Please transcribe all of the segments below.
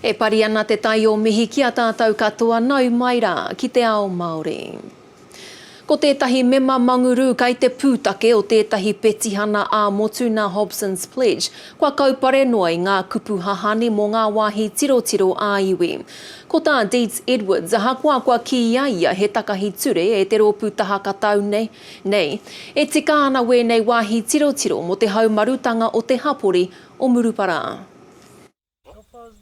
E pari ana te tai o mihi ki a tātou katoa nau mai rā ki te Ao Māori. Ko tētahi mema manguru kai te pūtake o tētahi petihana a motu nā Hobson's Pledge, kua kaupare noa i ngā kupu hahani mō ngā wāhi tirotiro a iwi. Ko tā DEETS Edwards, hakuakua ki ia he takahi ture e te rōpūtaha katau nei, e tika ana wēnei wāhi tirotiro mo te haumarutanga o te hapori o Murupara.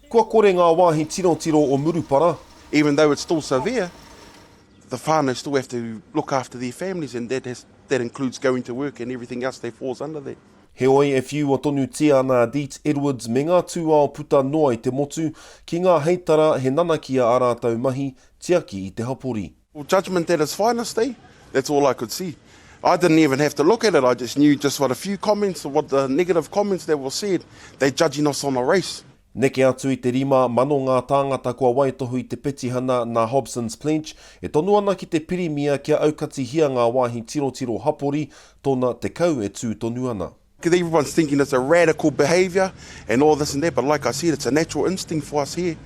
Kua kore ngā wāhi tirotiro o Murupara. Even though it's still severe, the whānau still have to look after their families, and that includes going to work and everything else that falls under that. He oi e whiu o tonu tia nā DEETS Edwards me ngā tūao puta noa i te motu ki ngā heitara he nanakia a rātou mahi tiaki i te hapori. Well, judgment at its finest, eh? That's all I could see. I didn't even have to look at it, I just knew just what a few comments, or what the negative comments that were said, they're judging us on a race. Neke atu i te rima mano ngā tāngata kua waitohu i te petihana nā Hobson's Pledge, e tonu ana ki te pirimia kia aukati hia ngā wāhi tirotiro hapori, tōna te kau e tū tonu ana. Everyone's thinking it's a radical behaviour and all this and that, but like I said, it's a natural instinct for us here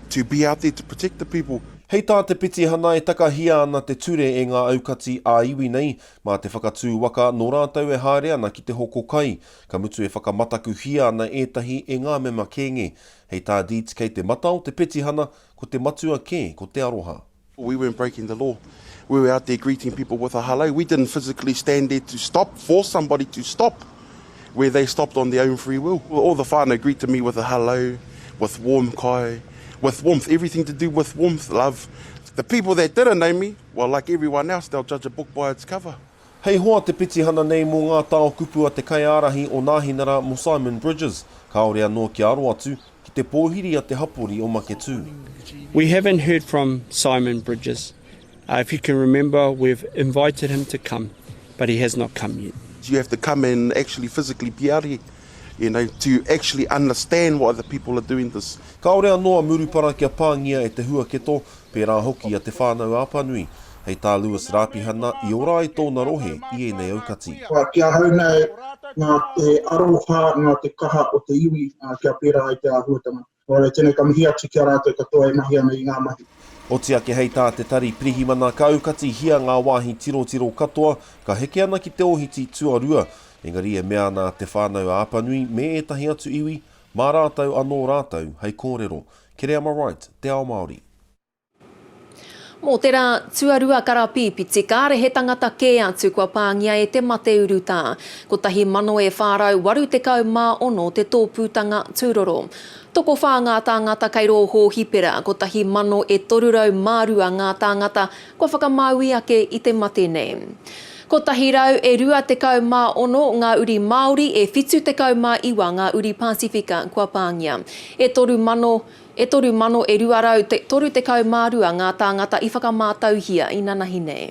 to be out there to protect the people. Hei tā te petihana e takahia ana te ture e ngā aukati a iwi nei, mā te whakatū waka nō rātou e haere ana ki te hoko kai, ka mutu e whakamataku hia ana ētahi e ngā mema kēnge. Hei tā DEETS kei te mata o te petihana ko te matua kē ko te aroha. We weren't breaking the law. We were out there greeting people with a hello. We didn't physically stand there to stop, force somebody to stop, where they stopped on their own free will. All the whānau greeted me with a hello, with warm kai, with warmth, everything to do with warmth, love. The people that didn't know me, well, like everyone else, they'll judge a book by its cover. Hei hoa te petihana nei mō ngā tāo kupu a te kaiarahi o Nāhinara mo Simon Bridges, kaore anō ki aro atu ki te pōhiri a te hapori o Maketū. We haven't heard from Simon Bridges. If you can remember, we've invited him to come, but he has not come yet. You have to come and actually physically be out here, you know, to actually understand why the people are doing this. Kaore anō Murupara kia pāngia e te huaketo, pērā hoki a te whānau āpanui. Hei tā Lewis rāpihana i ora i tōna rohe i enei aukati. Kia hau nei ngā te aroha, ngā te kaha o te iwi, kia pērā i te āhuatanga. Ora tēnei ka mihi atu kia rātou katoa e mahi ana i ngā mahi. O tia ke hei tā te tari pirihimana ka aukati hia ngā wāhi tirotiro katoa, ka heke ana ki te ohiti tuarua. Engari e mea nā te whānau āpanui me etahi atu iwi, mā rātou anō rātou, hei kōrero. Kere ama right, te Ao Māori. Mō tērā tuarua karapīpiti, kāre he tangata kē atu kua pāngia e te mate uru tā. Ko tahi mano e whārau waru te kau mā ono te tōpūtanga tūroro. Toko whā ngā tāngata kei roho hipera, ko tahi mano e torurau mārua ngā tāngata kua whakamaui ake i te mate nei. Ko tahi rau e rua te kau mā ono ngā uri Māori e whitu te kau mā iwa ngā uri Pasifika kua pāngia. E toru mano e rua rau toru te kau mā rua ngā tāngata i whakamātauhia i nanahi nei.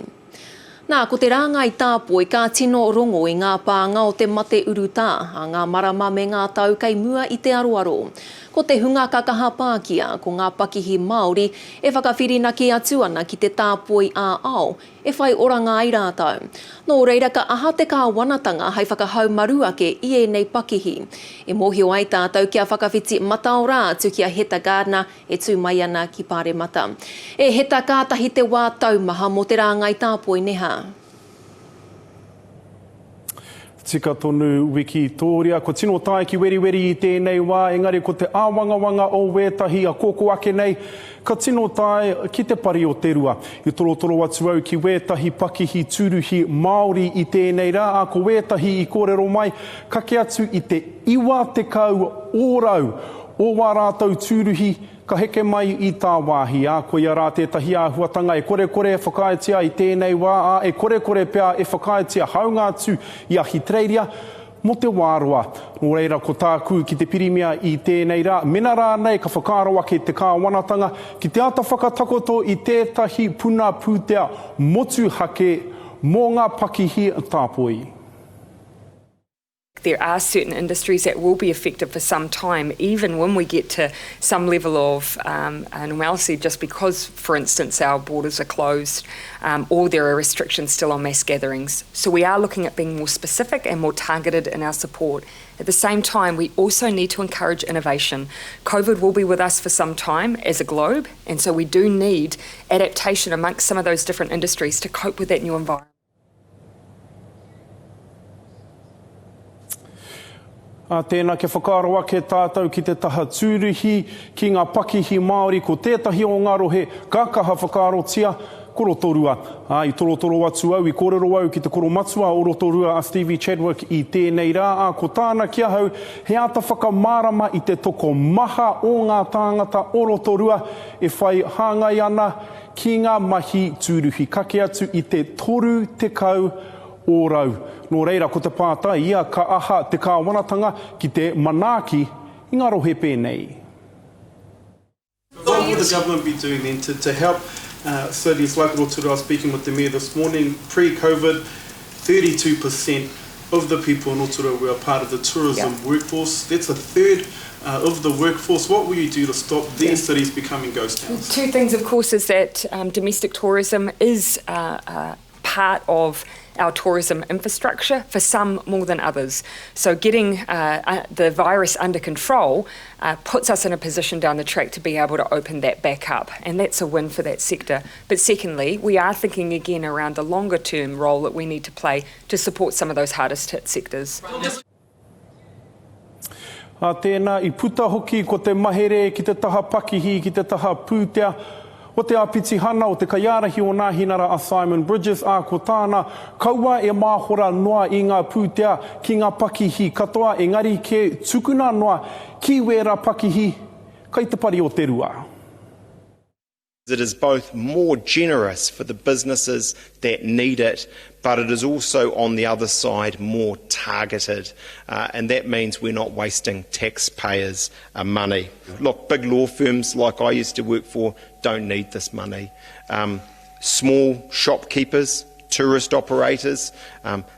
Nā, ko te rāngai tāpoi ka tino rongo i ngā pānga o te mate uru tā, a ngā marama me ngā tau kei mua i te aroaro. Ko te hunga kakaha Pākia, ko ngā pakihi Māori, e whakawhirinaki atu ana ki te tāpoi a ao, e whai oranga i rātau. Nō reira ka aha te kāwanatanga hei whakahau maru ake i e nei pakihi. E mōhio ai tātou kia whakawhiti matao rā atu kia heta gārna e tū mai ana ki pāre mata. E heta kātahi te wā taumaha mo te rāngai tāpoi neha. Tika tonu wiki tōria, ko tino tae ki weri i tēnei wā, engari ko te āwangawanga o wētahi a kōko ake nei, ka tino tae ki te pari o te rua. I torotoro atu au ki wētahi pakihi tūruhi Māori i tēnei rā, a ko wētahi i kōrero mai, ka ke atu i te iwa te kau ōrau o wā rātou tūruhi, ka heke mai i tā wāhi, a ko ia rā tētahi āhuatanga e kore e whakaetia i tēnei wā, a e kore pia e whakaetia haunga atu i ahi treiria mo te wāroa. Nō reira ko tāku ki te pirimia i tēnei rā, mena rā nei ka whakaroa ki te kāwanatanga, ki te ata whakatakoto i tētahi puna pūtea motu hake mō ngā pakihi tāpoi. there are certain industries that will be affected for some time, even when we get to some level of normalcy, just because, for instance, our borders are closed or there are restrictions still on mass gatherings. So we are looking at being more specific and more targeted in our support. At the same time, we also need to encourage innovation. COVID will be with us for some time as a globe, and so we do need adaptation amongst some of those different industries to cope with that new environment. Tēnā ke whakaaro ake tātou ki te taha tūruhi ki ngā pakihi Māori ko tētahi o ngā rohe kākaha whakaarotia korotorua. I torotoro atu au, I kōrero au ki te koro matua o rotorua a Stevie Chadwick I tēnei rā. Ko tāna kia hau, he ata whakamārama I te toko maha o ngā tāngata o rotorua e whai hāngai ana ki ngā mahi tūruhi kake atu I te toru te kau o rau. Nō reira, ko te pātai, ia ka aha te kāwanatanga ki te manaaki I ngā rohe pēnei. What would the government be doing then to help cities like Rotorua? I was speaking with the Mayor this morning, pre-COVID, 32% of the people in Rotorua were a part of the tourism workforce. That's a third of the workforce. What will you do to stop these cities becoming ghost towns? Two things, of course, is that domestic tourism is part of our tourism infrastructure, for some more than others. So getting the virus under control puts us in a position down the track to be able to open that back up, and that's a win for that sector. But secondly, we are thinking again around the longer term role that we need to play to support some of those hardest hit sectors. Tēnā I puta hoki ko te mahere ki te taha pakihi, ki te taha pūtea. O te apiti hana o te kaiarahi o nā hinara a Simon Bridges, a ko tāna kaua e māhora noa I ngā pūtea ki ngā pakihi katoa, engari ke tukuna noa ki wera pakihi, kai te pari o te rua. It is both more generous for the businesses that need it, but it is also, on the other side, more targeted. And that means we're not wasting taxpayers' money. Look, big law firms like I used to work for don't need this money. Small shopkeepers, tourist operators,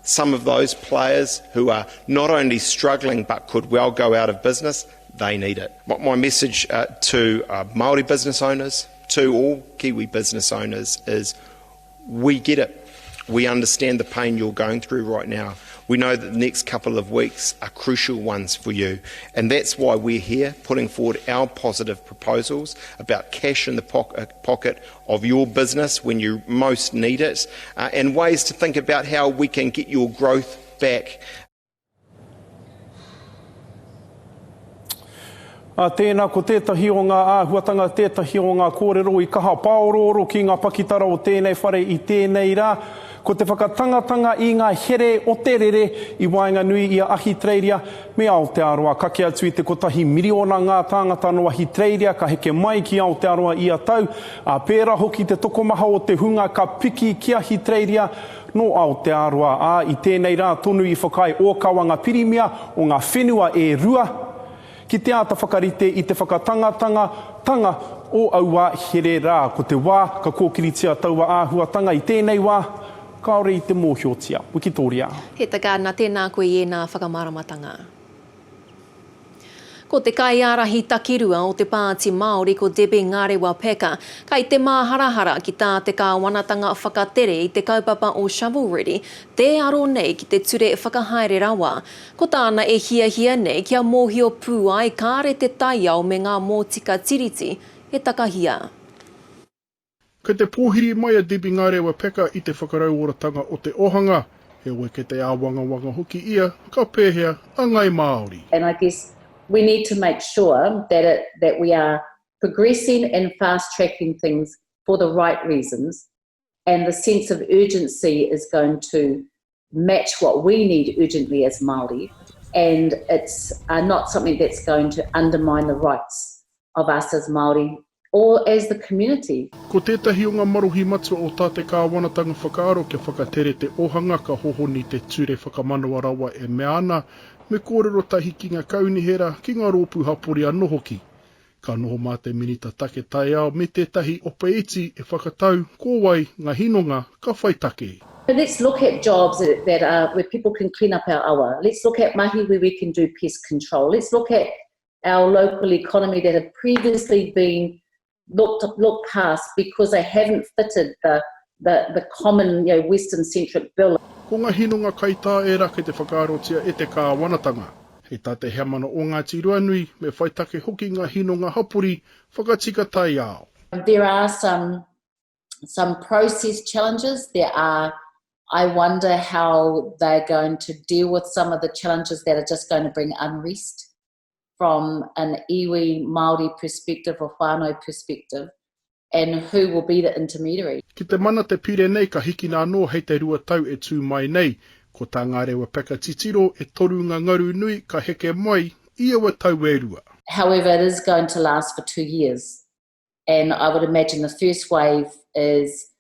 some of those players who are not only struggling but could well go out of business, they need it. My message to Māori business owners, to all Kiwi business owners is we get it. We understand the pain you're going through right now. We know that the next couple of weeks are crucial ones for you, and that's why we're here putting forward our positive proposals about cash in the pocket of your business when you most need it, and ways to think about how we can get your growth back. Tēnā ko tētahi o ngā āhuatanga, tētahi o ngā kōrero I kaha paororo ki ngā pakitara o tēnei whare I tēnei rā. Ko te whakatangatanga I ngā here o te rere I wainga nui I a Ahitreiria me Aotearoa. Kake atu I te kotahi miriona ngā tāngata no Ahitreiria, ka heke mai ki Aotearoa I a tau. A pēra hoki te tokomaha o te hunga ka piki ki Ahitreiria no Aotearoa. I tēnei rā tonu I whakai o kawanga pirimia o ngā whenua e rua. Ki te ata whakarite I te whakatangatanga o aua here rā. Ko te wā, ka kōkiritia taua āhuatanga I tēnei wā, kaore I te mōhiotia. Wikitoria. He taka nā tēnā koe I nā whakamāramatanga. Ko te kaiarahi takirua o te pāti Māori ko NGAREWA-PACKER, kai te māharahara ki tā te kāwanatanga whakatere I te kaupapa o shovel-ready, te aro nei ki te ture whakahaere rawa. Ko tāna e hia nei kia mōhio pū ai kāre te taiao me ngā mōtika tiriti e takahia. Kei te pōhiri mai a NGAREWA-PACKER I te whakarauoratanga o te ohanga, he oe ke te āwangawanga hoki ia, ka pēhea a ngai Māori. And I guess we need to make sure that we are progressing and fast-tracking things for the right reasons, and the sense of urgency is going to match what we need urgently as Māori, and it's not something that's going to undermine the rights of us as Māori or as the community. Ko tētahi o ngā maruhi matua o tā te kāwanatanga whakaaro kia whakatere te ohanga ka hohoni te ture whakamanawa rawa e mea ana, me kōrero tahi ki ngā kaunihera ki ngā rōpū hapori anō hoki. Ka noho mā te minita take tai ao me tētahi opa iti e whakatau kōwai ngā hinonga ka whai take. Let's look at jobs that are where people can clean up our awa. Let's look at mahi where we can do pest control. Let's look at our local economy that have previously been looked past because they haven't fitted the common, Western-centric bill. Ko ngā hinonga kaita e rake te whakaarotia e te kāwanatanga. Hei tā te heamana o ngā tiruanui, me whaitake hoki ngā hinonga hapuri, whakatika tai ao. There are some process challenges. I wonder how they're going to deal with some of the challenges that are just going to bring unrest from an iwi Māori perspective or whānau perspective, and who will be the intermediary. Ki te mana te pire nei ka hiki nā no hei te rua tau e tū mai nei, ko tā NGAREWA-PACKER titiro e toru ngā ngaru nui ka heke mai ia wa tau e rua. However, it is going to last for 2 years. And I would imagine the first wave is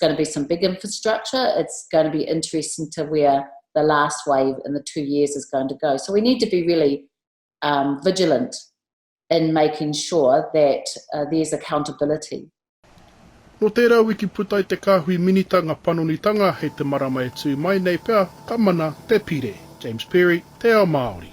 going to be some big infrastructure. It's going to be interesting to where the last wave in the 2 years is going to go. So we need to be really vigilant in making sure that there's accountability. No tērā wiki putai te kāhui minitanga panonitanga hei te marama e tū mai nei pēr, tamana te pire. James Perry, te Ao Māori.